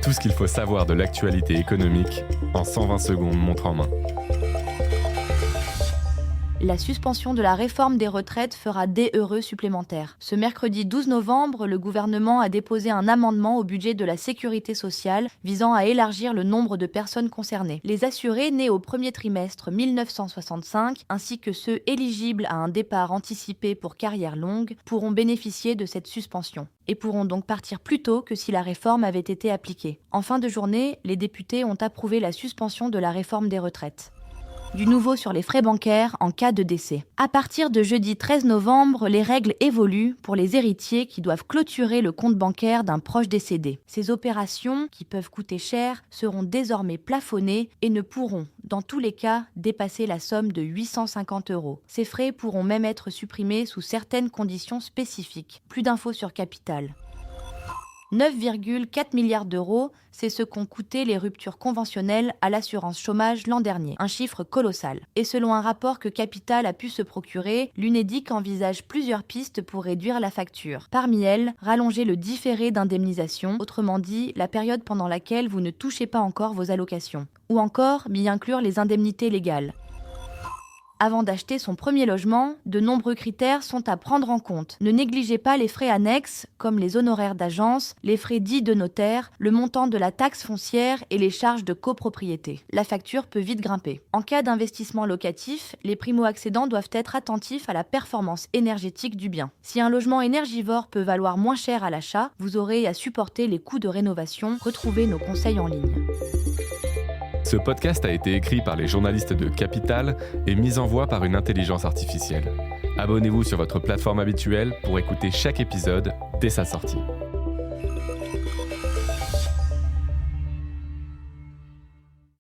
Tout ce qu'il faut savoir de l'actualité économique en 120 secondes montre en main. La suspension de la réforme des retraites fera des heureux supplémentaires. Ce mercredi 12 novembre, le gouvernement a déposé un amendement au budget de la sécurité sociale visant à élargir le nombre de personnes concernées. Les assurés nés au premier trimestre 1965 ainsi que ceux éligibles à un départ anticipé pour carrière longue pourront bénéficier de cette suspension et pourront donc partir plus tôt que si la réforme avait été appliquée. En fin de journée, les députés ont approuvé la suspension de la réforme des retraites. Du nouveau sur les frais bancaires en cas de décès. À partir de jeudi 13 novembre, les règles évoluent pour les héritiers qui doivent clôturer le compte bancaire d'un proche décédé. Ces opérations, qui peuvent coûter cher, seront désormais plafonnées et ne pourront, dans tous les cas, dépasser la somme de 850 €. Ces frais pourront même être supprimés sous certaines conditions spécifiques. Plus d'infos sur Capital. 9,4 milliards d'euros, c'est ce qu'ont coûté les ruptures conventionnelles à l'assurance chômage l'an dernier, un chiffre colossal. Et selon un rapport que Capital a pu se procurer, l'Unédic envisage plusieurs pistes pour réduire la facture. Parmi elles, rallonger le différé d'indemnisation, autrement dit, la période pendant laquelle vous ne touchez pas encore vos allocations. Ou encore, m'y inclure les indemnités légales. Avant d'acheter son premier logement, de nombreux critères sont à prendre en compte. Ne négligez pas les frais annexes, comme les honoraires d'agence, les frais dits de notaire, le montant de la taxe foncière et les charges de copropriété. La facture peut vite grimper. En cas d'investissement locatif, les primo-accédants doivent être attentifs à la performance énergétique du bien. Si un logement énergivore peut valoir moins cher à l'achat, vous aurez à supporter les coûts de rénovation. Retrouvez nos conseils en ligne. Ce podcast a été écrit par les journalistes de Capital et mis en voix par une intelligence artificielle. Abonnez-vous sur votre plateforme habituelle pour écouter chaque épisode dès sa sortie.